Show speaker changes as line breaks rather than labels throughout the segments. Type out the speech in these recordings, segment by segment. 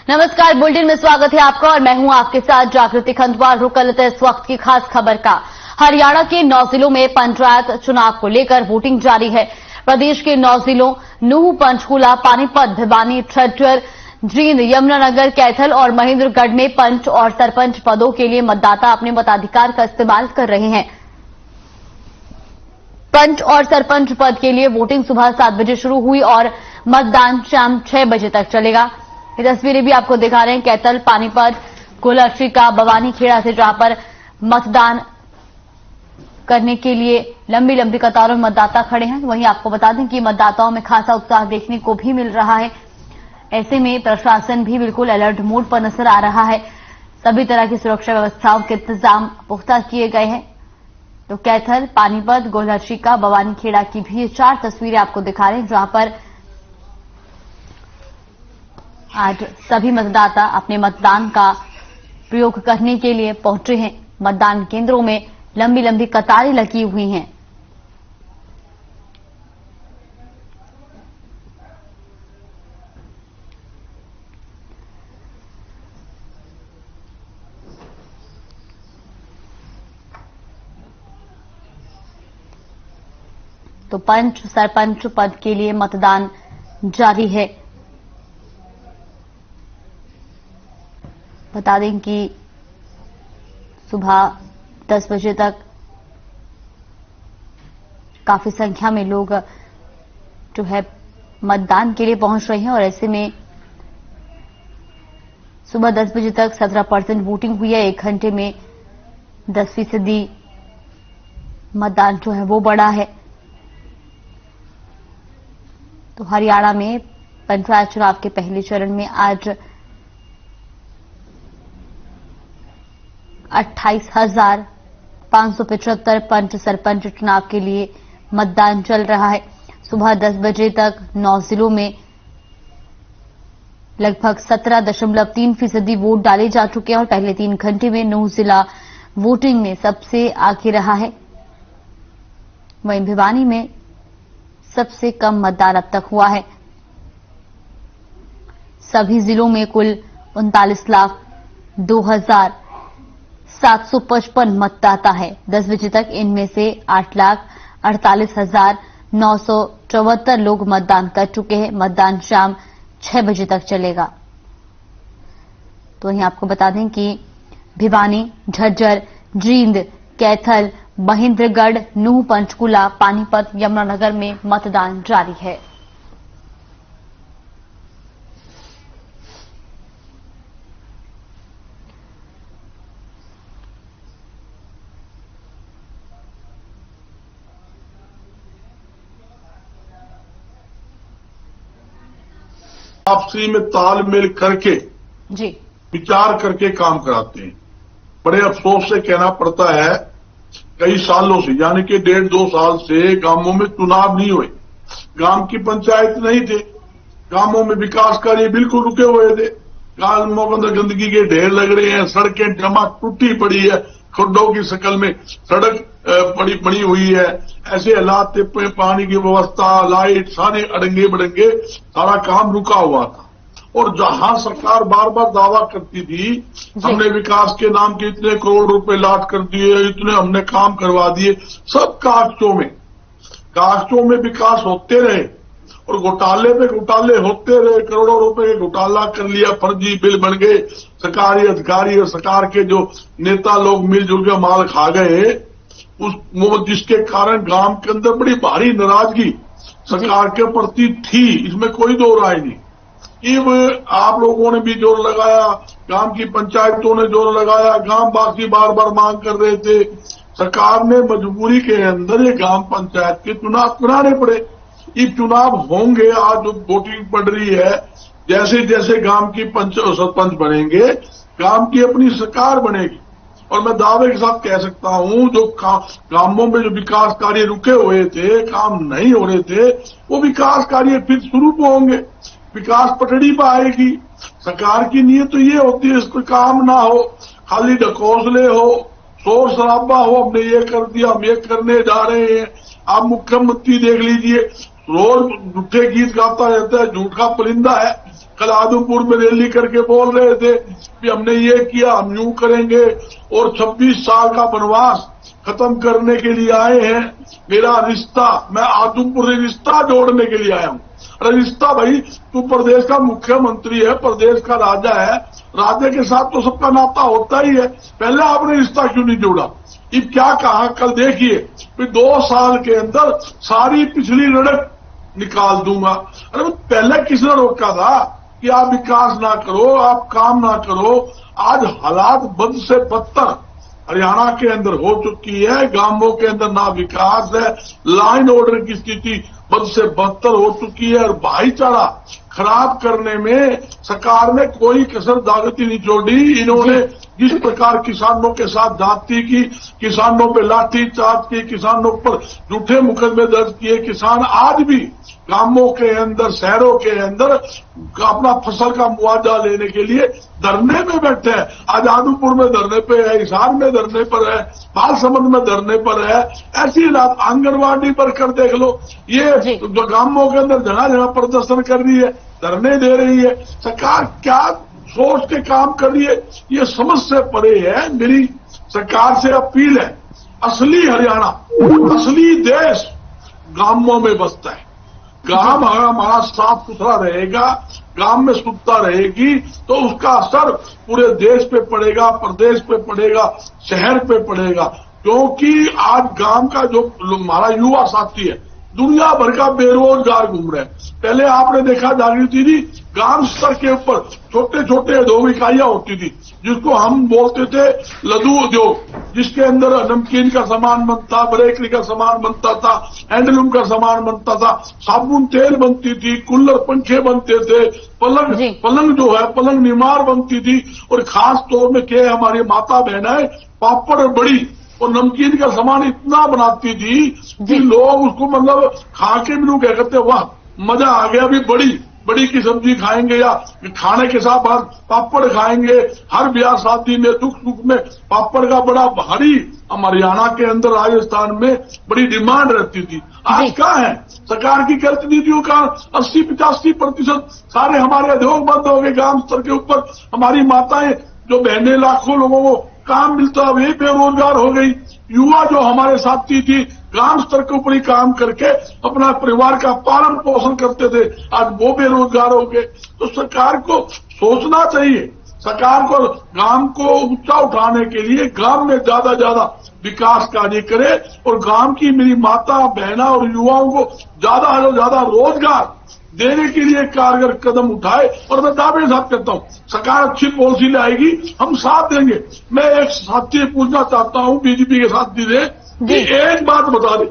नमस्कार, बुलेटिन में स्वागत है आपका और मैं हूं आपके साथ जागृति खंडवार। रुक कर लेते हैं इस वक्त की खास खबर का। हरियाणा के 9 जिलों में पंचायत चुनाव को लेकर वोटिंग जारी है। प्रदेश के 9 जिलों नूंह, पंचकूला, पानीपत, भिवानी, झज्जर, जींद, यमुनानगर, कैथल और महेंद्रगढ़ में पंच और सरपंच पदों के लिए मतदाता अपने मताधिकार का इस्तेमाल कर रहे हैं। पंच और सरपंच पद के लिए वोटिंग सुबह 7 बजे शुरू हुई और मतदान शाम 6 बजे तक चलेगा। ये तस्वीरें भी आपको दिखा रहे हैं कैथल, पानीपत, कुलहर्षिका, बवानी खेड़ा से, जहां पर मतदान करने के लिए लंबी लंबी कतारों में मतदाता खड़े हैं। वहीं आपको बता दें कि मतदाताओं में खासा उत्साह देखने को भी मिल रहा है। ऐसे में प्रशासन भी बिल्कुल अलर्ट मोड पर नजर आ रहा है। सभी तरह की सुरक्षा व्यवस्थाओं के इंतजाम पुख्ता किए गए हैं। तो कैथल, पानीपत, कुलहर्षिका, बवानी खेड़ा की भी ये 4 तस्वीरें आपको दिखा रहे हैं, जहां पर आज सभी मतदाता अपने मतदान का प्रयोग करने के लिए पहुंचे हैं। मतदान केंद्रों में लंबी लंबी कतारें लगी हुई हैं। तो पंच, सरपंच पद के लिए मतदान जारी है। बता दें कि सुबह 10 बजे तक काफी संख्या में लोग जो है मतदान के लिए पहुंच रहे हैं और ऐसे में सुबह 10 बजे तक 17% वोटिंग हुई है। 1 घंटे में 10% मतदान जो है वो बढ़ा है। तो हरियाणा में पंचायत चुनाव के पहले चरण में आज 28,575 पंच सरपंच चुनाव के लिए मतदान चल रहा है। सुबह 10 बजे तक 9 जिलों में लगभग 17.3% वोट डाले जा चुके हैं और पहले 3 घंटे में नूंह जिला वोटिंग में सबसे आगे रहा है। वहीं भिवानी में सबसे कम मतदान अब तक हुआ है। सभी जिलों में कुल 39,02,755 मतदाता है। 10 बजे तक इनमें से 8,48,974 लोग मतदान कर चुके हैं। मतदान शाम 6 बजे तक चलेगा। तो वहीं आपको बता दें कि भिवानी, झज्जर, जींद, कैथल, महेंद्रगढ़, नूंह, पंचकूला, पानीपत, यमुनानगर में मतदान जारी है।
आपसी में तालमेल करके
जी
विचार करके काम कराते हैं। बड़े अफसोस से कहना पड़ता है, कई सालों से यानी कि 1.5-2 साल से गांवों में चुनाव नहीं हुए। गांव की पंचायत नहीं थे। गांवों में विकास कार्य बिल्कुल रुके हुए थे। गांवों के अंदर गंदगी के ढेर लग रहे हैं। सड़कें जमा टूटी पड़ी है, खड्डों की शक्ल में सड़क पड़ी हुई है। ऐसे हालात थे, पानी की व्यवस्था, लाइट, सारे अड़ंगे बड़ंगे, सारा काम रुका हुआ था। और जहां सरकार बार बार दावा करती थी हमने विकास के नाम के इतने करोड़ रुपए लाट कर दिए, इतने हमने काम करवा दिए, सब कागजों में विकास होते रहे और घोटाले पे घोटाले होते रहे। करोड़ों रुपए के घोटाला कर लिया, फर्जी बिल बन गए, सरकारी अधिकारी और सरकार के जो नेता लोग मिलजुल के माल खा गए, जिसके कारण गांव के अंदर बड़ी भारी नाराजगी सरकार के प्रति थी। इसमें कोई दो राय नहीं। आप लोगों ने भी जोर लगाया, गांव की पंचायतों ने जोर लगाया, गांववासी बार बार मांग कर रहे थे। सरकार ने मजबूरी के अंदर ये ग्राम पंचायत के चुनाव कराने पड़े। ये चुनाव होंगे, आज वोटिंग पड़ रही है। जैसे जैसे गांव की सरपंच बनेंगे, गांव की अपनी सरकार बनेगी। और मैं दावे के साथ कह सकता हूं, जो गांवों में जो विकास कार्य रुके हुए थे, काम नहीं हो रहे थे, वो विकास कार्य फिर शुरू होंगे। विकास पटड़ी पर आएगी। सरकार की नीयत तो ये होती है इसको काम ना हो, खाली ढकोसले हो, शोर शराबा हो, हमने ये कर दिया, हम ये करने जा रहे हैं, आप मुख्यमंत्री देख लीजिए, रोज झूठे गीत गाता रहता है, झूठ का परिंदा है। कल आदमपुर में रैली करके बोल रहे थे कि हमने ये किया, हम यूं करेंगे, और 26 साल का वनवास खत्म करने के लिए आए हैं। मेरा रिश्ता, मैं आदमपुर से रिश्ता जोड़ने के लिए आया हूं। अरे रिश्ता भाई, तू प्रदेश का मुख्यमंत्री है, प्रदेश का राजा है, राजा के साथ तो सबका नाता होता ही है। पहले आपने रिश्ता क्यों नहीं जोड़ा? ये क्या कहा कल देखिए, 2 साल के अंदर सारी पिछली लड़क निकाल दूंगा। अरे पहले किसने रोका था कि आप विकास ना करो, आप काम ना करो? आज हालात बद से बदतर हरियाणा के अंदर हो चुकी है। गांवों के अंदर ना विकास है, लाइन ऑर्डर की स्थिति बद से बदतर हो चुकी है, और भाईचारा खराब करने में सरकार ने कोई कसर दागती नहीं छोड़ी। इन्होंने जिस प्रकार किसानों के साथ जाति की, किसानों पे लाठीचार्ज की, किसानों पर झूठे मुकदमे दर्ज किए, किसान आज भी गांवों के अंदर, शहरों के अंदर अपना फसल का मुआवजा लेने के लिए धरने में बैठे हैं। आज आदमपुर में धरने पे है, हिसार में धरने पर है, बालसमंद में धरने पर है। ऐसी हालात आंगनबाड़ी पर कर देख लो, ये जो गांवों के अंदर जगह जगह प्रदर्शन कर रही है, धरने दे रही है। सरकार क्या सोच के काम कर रही है, ये समझ से परे है। मेरी सरकार से अपील है, असली हरियाणा, असली देश गांवों में बसता है। गांव हमारा साफ सुथरा रहेगा, गांव में शुद्धता रहेगी, तो उसका असर पूरे देश पे पड़ेगा, प्रदेश पे पड़ेगा, शहर पे पड़ेगा। क्योंकि आज गांव का जो हमारा युवा साथी है, दुनिया भर का बेरोजगार घूम रहे हैं। पहले आपने देखा जागृति जी, गांव स्तर के ऊपर छोटे छोटे उद्योग इकाइयां होती थी, जिसको हम बोलते थे लघु उद्योग, जिसके अंदर नमकीन का सामान बनता, बेकरी का सामान बनता था, हैंडलूम का सामान बनता था, साबुन तेल बनती थी, कूलर पंखे बनते थे, पलंग जो है पलंग निमार बनती थी, और खास तौर में क्या हमारी माता बहनें पापड़ और बड़ी और नमकीन का सामान इतना बनाती थी कि लोग उसको मतलब खा के भी लोग क्या करते, वाह मजा आ गया, अभी बड़ी की सब्जी खाएंगे या खाने के साथ पापड़ खाएंगे। हर ब्याह शादी में, दुख सुख में पापड़ का बड़ा भारी हरियाणा के अंदर, राजस्थान में बड़ी डिमांड रहती थी। आज क्या है, सरकार की गलत नीतियों का 80-85% सारे हमारे उद्योग बंद हो गए। ग्राम स्तर के ऊपर हमारी माताएं, जो बहनें, लाखों लोगों को काम मिलता, वे बेरोजगार हो गई। युवा जो हमारे साथी थी, ग्राम स्तर के ऊपर ही काम करके अपना परिवार का पालन पोषण करते थे, आज वो बेरोजगार हो गए। तो सरकार को सोचना चाहिए, सरकार को गांव को ऊंचा उठाने के लिए गांव में ज्यादा विकास कार्य करे, और गांव की मेरी माता बहना और युवाओं को ज्यादा से ज्यादा रोजगार देने के लिए कारगर कदम उठाए। और मैं दावे के साथ कहता हूं, सरकार अच्छी पॉलिसी लाएगी, हम साथ देंगे। मैं एक साथी पूछना चाहता हूं, बीजेपी के साथी से, कि एक बात बता दे,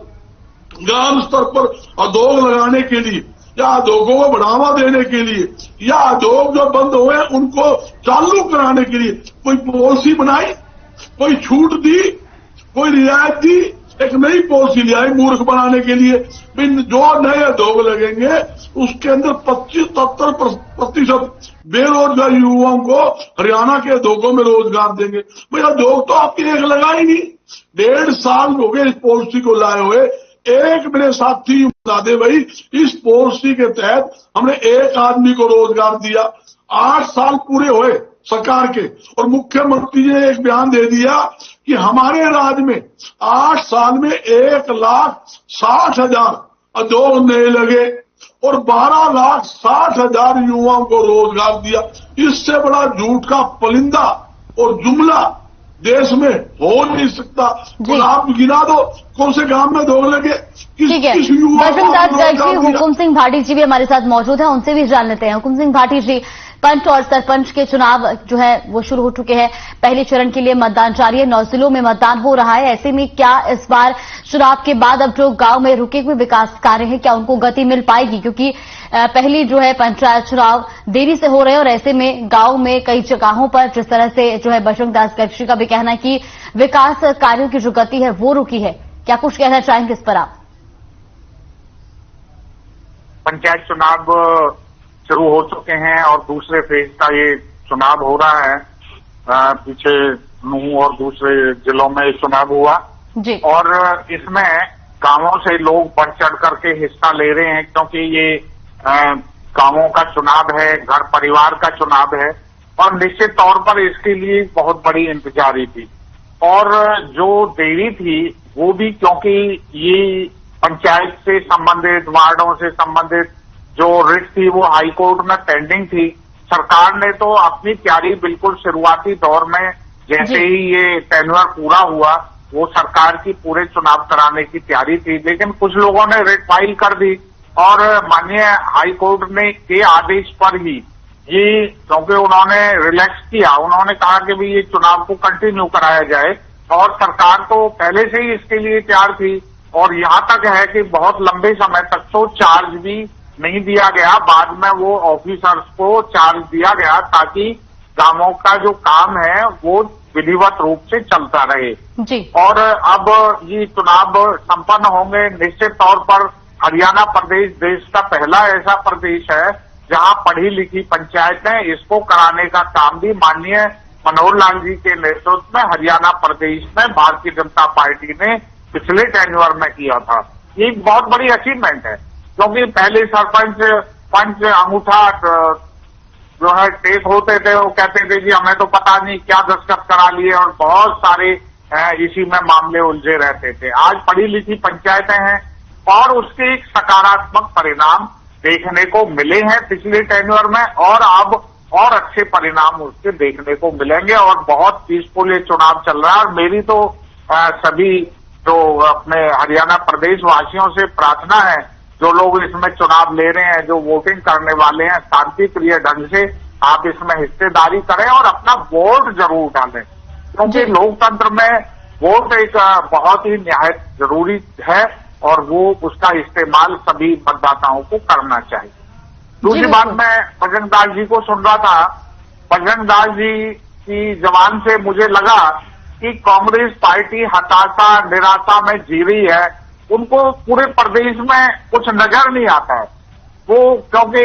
ग्राम स्तर पर उद्योग लगाने के लिए या उद्योगों को बढ़ावा देने के लिए या उद्योग जो बंद हुए उनको चालू कराने के लिए कोई पॉलिसी बनाई, कोई छूट दी, कोई रियायत दी? एक नई पॉलिसी ले आई मूर्ख बनाने के लिए। जो नए उद्योग लगेंगे उसके अंदर 25-70% बेरोजगार युवाओं को हरियाणा के उद्योगों में रोजगार देंगे। भैया उद्योग तो आपके एक लगा ही नहीं, 1.5 साल हो गए इस पॉलिसी को लाए हुए। एक मेरे साथी बता दे भाई, इस पॉलिसी के तहत हमने एक आदमी को रोजगार दिया। 8 साल पूरे हुए सरकार के, और मुख्यमंत्री ने एक बयान दे दिया कि हमारे राज्य में 8 साल में 1,60,000 उद्योग नए लगे और 12,60,000 युवाओं को रोजगार दिया। इससे बड़ा झूठ का परिंदा और जुमला देश में हो नहीं सकता। तो आप गिना दो कौन से गांव में उद्योग लगे, किस युवा को।
हुकुम सिंह भाटी जी भी हमारे साथ मौजूद हैं, उनसे भी जान लेते हैं। हुकुम सिंह भाटी जी, पंच और सरपंच के चुनाव जो है वो शुरू हो चुके हैं, पहले चरण के लिए मतदान जारी है, 9 जिलों में मतदान हो रहा है। ऐसे में क्या इस बार चुनाव के बाद अब जो गांव में रुके हुए विकास कार्य हैं, क्या उनको गति मिल पाएगी? क्योंकि पहली जो है पंचायत चुनाव देरी से हो रहे हैं, और ऐसे में गांव में कई जगहों पर जिस तरह से जो है बजरंग दास गढ़शी का भी कहना है कि विकास कार्यों की जो गति है वो रुकी है, क्या कुछ कहना चाहेंगे इस पर आप?
पंचायत चुनाव शुरू हो चुके हैं और दूसरे फेज का ये चुनाव हो रहा है। पीछे नूह और दूसरे जिलों में चुनाव हुआ जी। और इसमें गांवों से लोग बढ़ चढ़ करके हिस्सा ले रहे हैं, क्योंकि ये गांवों का चुनाव है, घर परिवार का चुनाव है और निश्चित तौर पर इसके लिए बहुत बड़ी इंतजारी थी। और जो देरी थी वो भी क्योंकि ये पंचायत से संबंधित, वार्डों से संबंधित जो रिट थी वो हाईकोर्ट में पेंडिंग थी। सरकार ने तो अपनी तैयारी बिल्कुल शुरुआती दौर में, जैसे ही ये टेन्योर पूरा हुआ, वो सरकार की पूरे चुनाव कराने की तैयारी थी, लेकिन कुछ लोगों ने रिट फाइल कर दी और माननीय हाईकोर्ट ने के आदेश पर ही ये, क्योंकि उन्होंने रिलैक्स किया, उन्होंने कहा कि भी ये चुनाव को कंटिन्यू कराया जाए और सरकार तो पहले से ही इसके लिए तैयार थी। और यहां तक है कि बहुत लंबे समय तक तो चार्ज भी नहीं दिया गया, बाद में वो ऑफिसर्स को चार्ज दिया गया ताकि गांवों का जो काम है वो विधिवत रूप से चलता रहे
जी।
और अब ये चुनाव संपन्न होंगे। निश्चित तौर पर हरियाणा प्रदेश देश का पहला ऐसा प्रदेश है जहां पढ़ी लिखी पंचायतें, इसको कराने का काम भी माननीय मनोहर लाल जी के नेतृत्व में हरियाणा प्रदेश में भारतीय जनता पार्टी ने पिछले टेन्योर में किया था। ये एक बहुत बड़ी अचीवमेंट है, क्योंकि पहले सरपंच पंच अंगूठा जो है टेक होते थे, वो कहते थे कि हमें तो पता नहीं क्या दस्तखत करा लिए और बहुत सारे इसी में मामले उलझे रहते थे। आज पढ़ी लिखी पंचायतें हैं और उसके एक सकारात्मक परिणाम देखने को मिले हैं पिछले टेन्योर में और अब और अच्छे परिणाम उसके देखने को मिलेंगे और बहुत पीसफुल ये चुनाव चल रहा है। और मेरी तो सभी जो अपने हरियाणा प्रदेश वासियों से प्रार्थना है, जो लोग इसमें चुनाव ले रहे हैं, जो वोटिंग करने वाले हैं, शांति प्रिय ढंग से आप इसमें हिस्सेदारी करें और अपना वोट जरूर डालें, क्योंकि लोकतंत्र में वोट एक बहुत ही निहायत जरूरी है और वो उसका इस्तेमाल सभी मतदाताओं को करना चाहिए। दूसरी बात, मैं बजरंग दास जी को सुन रहा था, बजरंग दास जी की जबान से मुझे लगा कि कांग्रेस पार्टी हताशा निराशा में जी रही है। उनको पूरे प्रदेश में कुछ नजर नहीं आता है, वो क्योंकि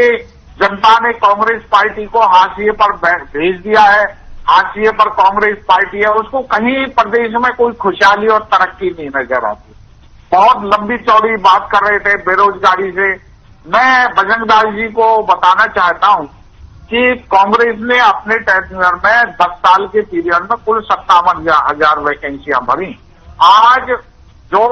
जनता ने कांग्रेस पार्टी को हाशिए पर भेज दिया है, हाशिए पर कांग्रेस पार्टी है, उसको कहीं प्रदेश में कोई खुशहाली और तरक्की नहीं नजर आती। बहुत लंबी चौड़ी बात कर रहे थे बेरोजगारी से। मैं बजरंग दास जी को बताना चाहता हूं कि कांग्रेस ने अपने टेन्योर में 10 साल के पीरियड में कुल 57,000 वैकेंसियां भरी। आज जो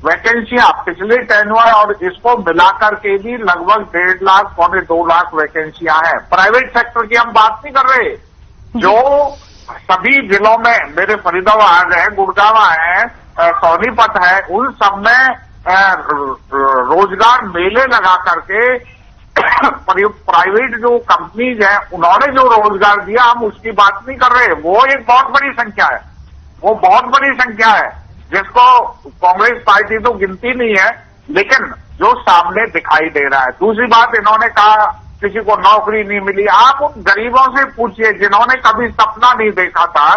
वैकेंसियां पिछले टेन्योर और इसको मिलाकर के भी लगभग 1.5 लाख पौने 2 लाख वैकेंसियां हैं। प्राइवेट सेक्टर की हम बात नहीं कर रहे, जो सभी जिलों में, मेरे फरीदाबाद है, गुड़गांव है, सोनीपत है, उन सब में रोजगार मेले लगा करके प्राइवेट जो कंपनीज हैं उन्होंने जो रोजगार दिया, हम उसकी बात नहीं कर रहे। वो एक बहुत बड़ी संख्या है, वो बहुत बड़ी संख्या है जिसको कांग्रेस पार्टी तो गिनती नहीं है, लेकिन जो सामने दिखाई दे रहा है। दूसरी बात, इन्होंने कहा किसी को नौकरी नहीं मिली। आप उन गरीबों से पूछिए जिन्होंने कभी सपना नहीं देखा था,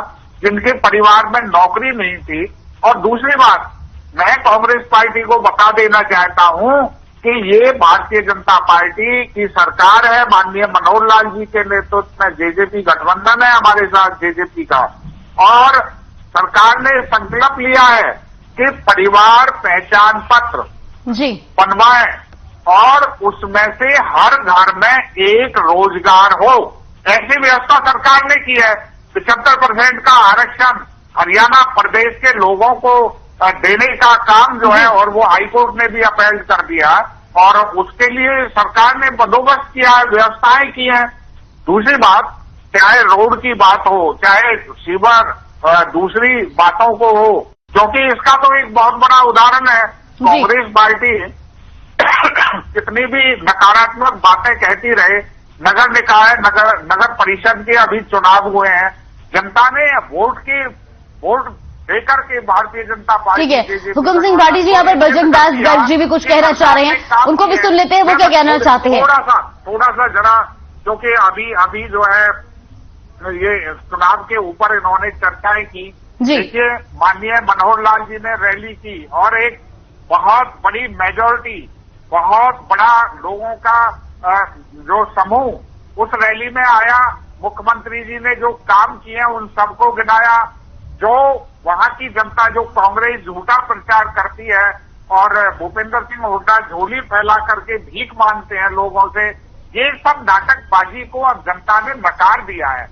जिनके परिवार में नौकरी नहीं थी। और दूसरी बात, मैं कांग्रेस पार्टी को बता देना चाहता हूं कि ये भारतीय जनता पार्टी की सरकार है, माननीय मनोहर लाल जी के नेतृत्व में जेजेपी गठबंधन है हमारे साथ जेजेपी का, और सरकार ने संकल्प लिया है कि परिवार पहचान पत्र
जी
बनवाएं और उसमें से हर घर में एक रोजगार हो, ऐसी व्यवस्था सरकार ने की है। 75% का आरक्षण हरियाणा प्रदेश के लोगों को देने का काम जो है, और वो हाईकोर्ट ने भी अपील कर दिया और उसके लिए सरकार ने बंदोबस्त किया है, व्यवस्थाएं की हैं। दूसरी बात, चाहे रोड की बात हो, चाहे सीवर, दूसरी बातों को हो, क्योंकि इसका तो एक बहुत बड़ा उदाहरण है। कांग्रेस पार्टी कितनी भी नकारात्मक बातें कहती रहे, नगर निकाय, नगर परिषद के अभी चुनाव हुए हैं, जनता ने वोट देकर के भारतीय जनता पार्टी।
ठीक है, हुकुम सिंह भाटी जी, यहाँ पर बजरंग दास गर्ग जी भी कुछ कहना चाह रहे हैं, उनको भी सुन लेते हैं, वो क्या कहना चाहते हैं।
थोड़ा सा जरा, क्योंकि अभी जो है ये चुनाव के ऊपर इन्होंने चर्चाएं की। देखिए, माननीय मनोहर लाल जी ने रैली की और एक बहुत बड़ी मेजॉरिटी, बहुत बड़ा लोगों का जो समूह उस रैली में आया। मुख्यमंत्री जी ने जो काम किए उन सबको गिनाया। जो वहां की जनता, जो कांग्रेस झूठा प्रचार करती है और भूपेंद्र सिंह हुड्डा झोली फैला करके भीख मांगते हैं लोगों से, ये सब नाटकबाजी को अब जनता ने नकार दिया है।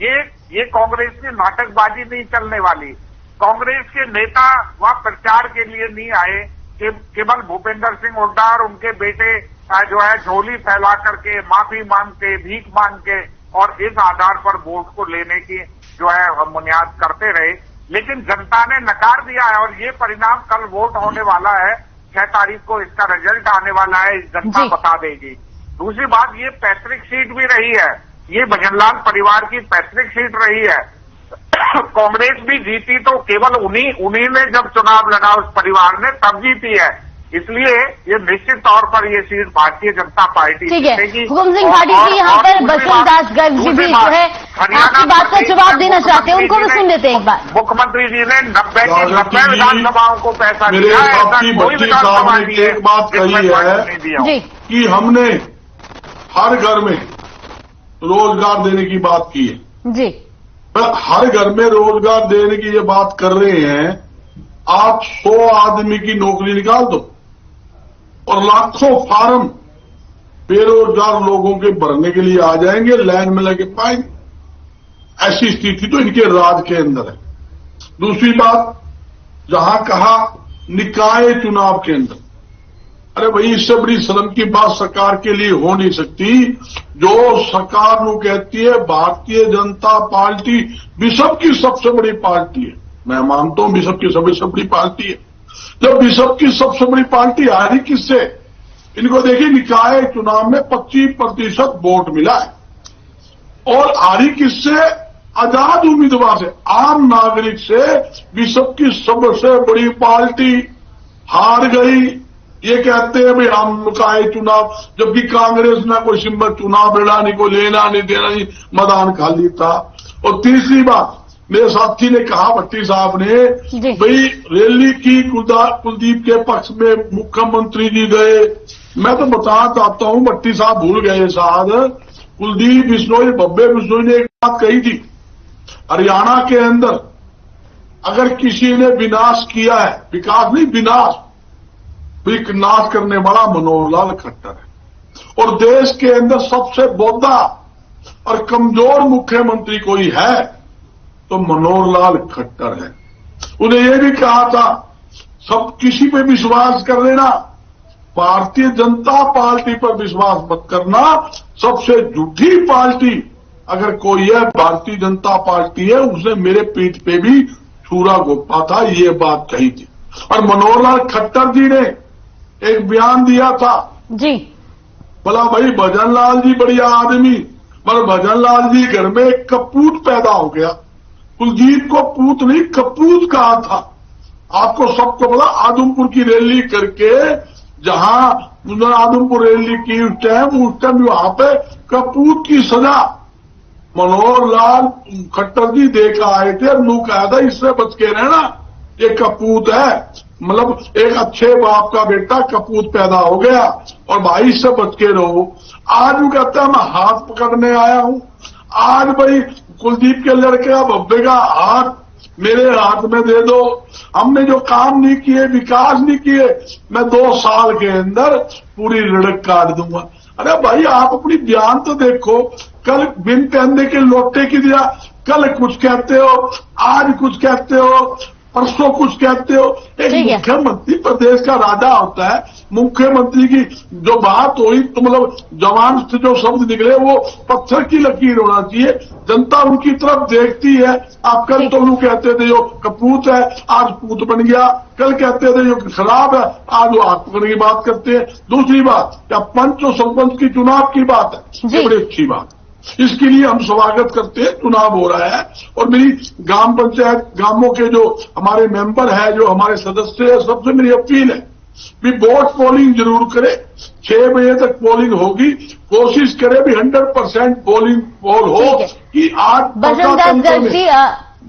ये कांग्रेस की नाटकबाजी नहीं चलने वाली। कांग्रेस के नेता वहां प्रचार के लिए नहीं आए कि केवल भूपेंद्र सिंह हुड्डा और उनके बेटे जो है झोली फैला करके माफी मांग के भीख मांग के और इस आधार पर वोट को लेने की जो है हम बुनियाद करते रहे, लेकिन जनता ने नकार दिया है। और ये परिणाम कल वोट होने वाला है, 6 तारीख को इसका रिजल्ट आने वाला है, जनता बता देगी। दूसरी बात, ये पैतृक सीट भी रही है, ये भजनलाल परिवार की पैतृक सीट रही है। कांग्रेस भी जीती तो केवल उन्हीं ने जब चुनाव लड़ा उस परिवार ने तब जीती है, इसलिए ये निश्चित तौर पर ये सीट भारतीय जनता पार्टी जीतेगी।
हुकुम सिंह भाटी जी यहाँ पर बसंत दास गर्ग जी भी जो है आपकी बात का जवाब देना चाहते हैं, उनको भी सुन लेते हैं एक बार।
मुख्यमंत्री जी ने 90 विधानसभाओं को पैसा दिया है, ऐसा कोई विधानसभा नहीं है।
एक बात कही है कि हमने हर घर में रोजगार देने की बात की है
जी,
हर घर में रोजगार देने की ये बात कर रहे हैं। आप 100 आदमी की नौकरी निकाल दो और लाखों फार्म बेरोजगार लोगों के भरने के लिए आ जाएंगे, लाइन में लगे पाएंगे। ऐसी स्थिति तो इनके राज के अंदर है। दूसरी बात, जहां कहा निकाय चुनाव के अंदर, अरे भाई इससे बड़ी शर्म की बात सरकार के लिए हो नहीं सकती। जो सरकार नु कहती है भारतीय जनता पार्टी विश्व की सबसे बड़ी पार्टी है, मैं मानता हूं विश्व की सबसे बड़ी पार्टी है। जब विश्व की सबसे बड़ी पार्टी आ रही किससे, इनको देखिए निकाय चुनाव में 25% वोट मिला है और आ रही किससे, आजाद उम्मीदवार से, आम नागरिक से। विश्व की सबसे बड़ी पार्टी हार गई, ये कहते हैं भाई हम निकाय चुनाव, जबकि कांग्रेस ना कोई सिंबल चुनाव लड़ाने को लेना नहीं देना नहीं, मैदान खाली था। और तीसरी बात, मेरे साथी ने कहा भट्टी साहब ने भाई रैली की कुलदीप के पक्ष में मुख्यमंत्री जी गए। मैं तो बताना चाहता हूं भट्टी साहब भूल गए शायद, कुलदीप बिश्नोई बब्बे बिश्नोई ने एक बात कही थी, हरियाणा के अंदर अगर किसी ने विनाश किया है, विकास नहीं विनाश, नाश करने वाला मनोहर लाल खट्टर है। और देश के अंदर सबसे बोधा और कमजोर मुख्यमंत्री कोई है तो मनोहर लाल खट्टर है। उन्हें यह भी कहा था सब किसी पे विश्वास कर लेना, भारतीय जनता पार्टी पर विश्वास मत करना, सबसे झूठी पार्टी अगर कोई है भारतीय जनता पार्टी है। उसने मेरे पीठ पे भी छुरा घोंपा था, ये बात कही थी। और मनोहर लाल खट्टर जी ने एक बयान दिया था
जी,
बोला भाई भजनलाल जी बढ़िया आदमी, पर भजनलाल जी घर में एक कपूत पैदा हो गया। कुलदीप को पूत नहीं कपूत कहा था। आपको सबको पता, आदमपुर की रैली करके जहां उन्होंने आदमपुर रैली की उस टाइम वहां पे कपूत की सजा मनोहर लाल खट्टर जी देकर आए थे। नू कहा था इससे बच के रहना, ये कपूत है, मतलब एक अच्छे बाप का बेटा कपूत पैदा हो गया और भाई से बच के रहो। आज वो कहता है मैं हाथ पकड़ने आया हूं। आज भाई कुलदीप के लड़के का बब्बे का हाथ मेरे हाथ में दे दो। हमने जो काम नहीं किए, विकास नहीं किए, मैं 2 साल के अंदर पूरी लड़क काट दूंगा। अरे भाई आप अपनी बयान तो देखो, कल बिन पहनने के लोटे की दिया, कल कुछ कहते हो, आज कुछ कहते हो, परसों कुछ कहते हो। एक मुख्यमंत्री प्रदेश का राजा होता है, मुख्यमंत्री की जो बात हुई तो मतलब जवान से जो शब्द निकले वो पत्थर की लकीर होना चाहिए। जनता उनकी तरफ देखती है। आप कल तो लोग कहते थे जो कपूत है, आज पूत बन गया, कल कहते थे जो खराब है, आज वो हाथ पकड़ने की बात करते हैं। दूसरी बात, क्या पंच और सरपंच की चुनाव की बात है, ये बड़ी अच्छी बात, इसके लिए हम स्वागत करते हैं। चुनाव हो रहा है और मेरी ग्राम पंचायत गांवों के जो हमारे मेंबर है, जो हमारे सदस्य है, सबसे मेरी अपील है भी वोट पोलिंग जरूर करें। 6 बजे तक पोलिंग होगी, कोशिश करें भी 100% पोलिंग पोल हो कि आज
बसंत दास गर्ग जी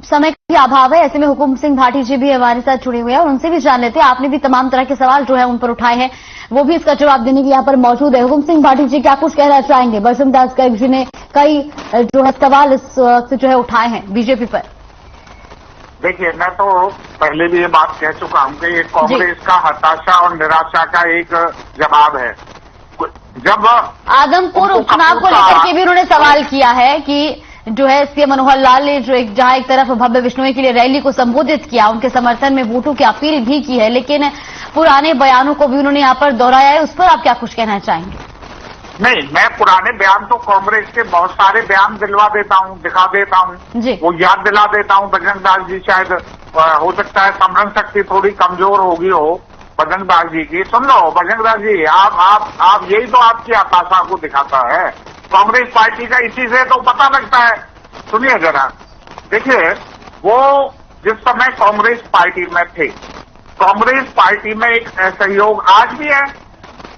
समय का अभाव है, ऐसे में हुकुम सिंह भाटी जी भी हमारे साथ जुड़े हुए हैं और उनसे भी जान लेते हैं। आपने भी तमाम तरह के सवाल जो है उन पर उठाए हैं, वो भी इसका जवाब देने के लिए यहाँ पर मौजूद है। हुकुम सिंह भाटी जी क्या कुछ कहना चाहेंगे? बसंत दास गर्ग जी ने कई जो है सवाल इस वक्त जो है उठाए हैं बीजेपी पर।
देखिए, मैं तो पहले भी ये बात कह चुका हूं कि ये कांग्रेस का हताशा और निराशा का एक जवाब है। जब
आदमपुर उपचुनाव को लेकर के भी उन्होंने सवाल किया है कि जो है सीएम मनोहर लाल ने जो जहां एक तरफ भव्य बिश्नोई के लिए रैली को संबोधित किया, उनके समर्थन में वोटों की अपील भी की है, लेकिन पुराने बयानों को भी उन्होंने यहां पर दोहराया है। उस पर आप क्या कुछ कहना चाहेंगे?
नहीं, मैं पुराने बयान तो कांग्रेस के बहुत सारे बयान दिलवा देता हूं, दिखा देता हूं
जी।
वो याद दिला देता हूं। बजरंग दास जी शायद हो सकता है स्मरण शक्ति थोड़ी कमजोर होगी हो बजरंग दास जी की। सुन लो बजरंग दास जी, आप यही तो आपकी हताशा को दिखाता है। कांग्रेस पार्टी का इसी से तो पता लगता है। सुनिए जरा, देखिए, वो जिस समय कांग्रेस पार्टी में थे, कांग्रेस पार्टी में एक सहयोग आज भी है।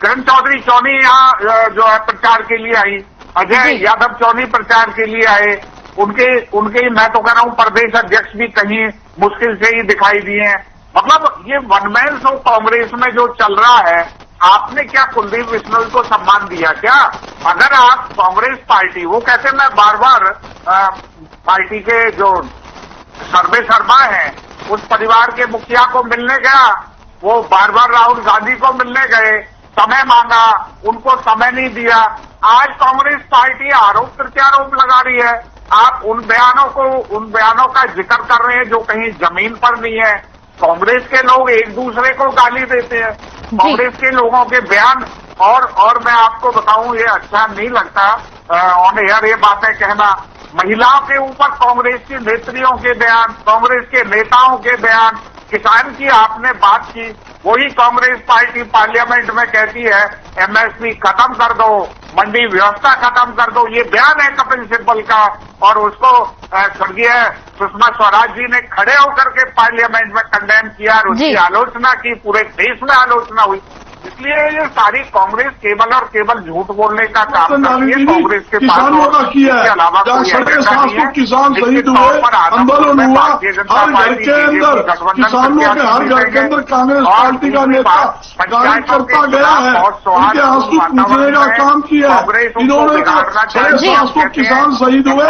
किरण चौधरी चौनी यहाँ जो है प्रचार के लिए आई, अजय यादव चौनी प्रचार के लिए आए, उनके मैं तो कह रहा हूं प्रदेश अध्यक्ष भी कहीं मुश्किल से ही दिखाई दिए हैं। मतलब ये वन मैन शो कांग्रेस में जो चल रहा है, आपने क्या कुलदीप बिश्नोई को सम्मान दिया क्या? अगर आप कांग्रेस पार्टी, वो कहते मैं बार बार पार्टी के जो सर्वे शर्मा हैं उस परिवार के मुखिया को मिलने गया, वो बार बार राहुल गांधी को मिलने गए, समय मांगा, उनको समय नहीं दिया। आज कांग्रेस पार्टी आरोप प्रत्यारोप लगा रही है। आप उन बयानों का जिक्र कर रहे हैं जो कहीं जमीन पर नहीं है। कांग्रेस के लोग एक दूसरे को गाली देते हैं, कांग्रेस के लोगों के बयान। और मैं आपको बताऊं, ये अच्छा नहीं लगता ऑन एयर ये बातें कहना। महिलाओं के ऊपर कांग्रेस की नेत्रियों के बयान, कांग्रेस के नेताओं के बयान। किसान की आपने बात की, वही कांग्रेस पार्टी पार्लियामेंट में कहती है एमएसपी खत्म कर दो, मंडी व्यवस्था खत्म कर दो। ये बयान है कपिल सिब्बल का, और उसको स्वर्गीय सुषमा स्वराज जी ने खड़े होकर के पार्लियामेंट में कंडेम किया और उसकी आलोचना की, पूरे देश में आलोचना हुई। इसलिए ये सारी कांग्रेस केवल और केवल झूठ बोलने का काम करती है। कांग्रेस के
किसानों का किया है,
अलावा कोई एजेंडा नहीं है।
किसान शहीद हुए, आंदोलन हुआ, हर घर के अंदर किसानों के हर घर के अंदर कांग्रेस पार्टी का नेता गाड़ी करता गया है, उनके आंसू पूछने का काम किया है। इन्होंने 750 किसान शहीद हुए,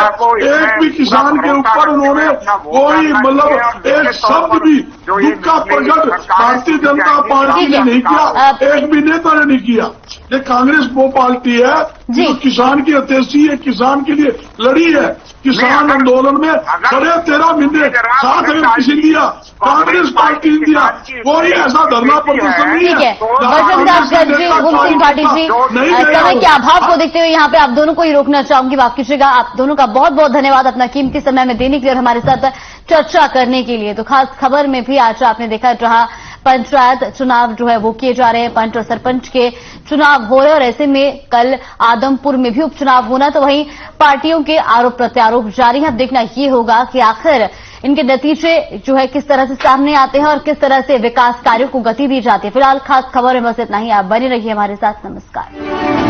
एक भी किसान के ऊपर उन्होंने कोई मतलब एक शब्द भी दुख का प्रकट भारतीय जनता पार्टी ने नहीं किया, एक भी नेता ने नहीं किया। ये कांग्रेस वो पार्टी है जो किसान की हितैषी है, किसान के लिए लड़ी है, किसान आंदोलन में खड़े 13 महीने साथ में किसी दिया, कांग्रेस पार्टी ने दिया। कोई ऐसा धरना प्रदर्शन नहीं है।
बजरंग दास जी, गुमसिंह घाटी जी, समय के अभाव को देखते हुए यहाँ पे आप दोनों को ही रोकना चाहूंगी। माफ कीजिएगा, आप दोनों का बहुत बहुत धन्यवाद अपना कीमती समय में देने के लिए और हमारे साथ चर्चा करने के लिए। तो खास खबर में भी आज आपने देखा जहां पंचायत चुनाव जो है वो किए जा रहे हैं, पंच और सरपंच के चुनाव हो रहे हैं और ऐसे में कल आदमपुर में भी उपचुनाव होना, तो वहीं पार्टियों के आरोप प्रत्यारोप जारी है। अब देखना ये होगा कि आखिर इनके नतीजे जो है किस तरह से सामने आते हैं और किस तरह से विकास कार्यों को गति दी जाती है। फिलहाल खास खबर में बस इतना ही। आप बने रहिए हमारे साथ। नमस्कार।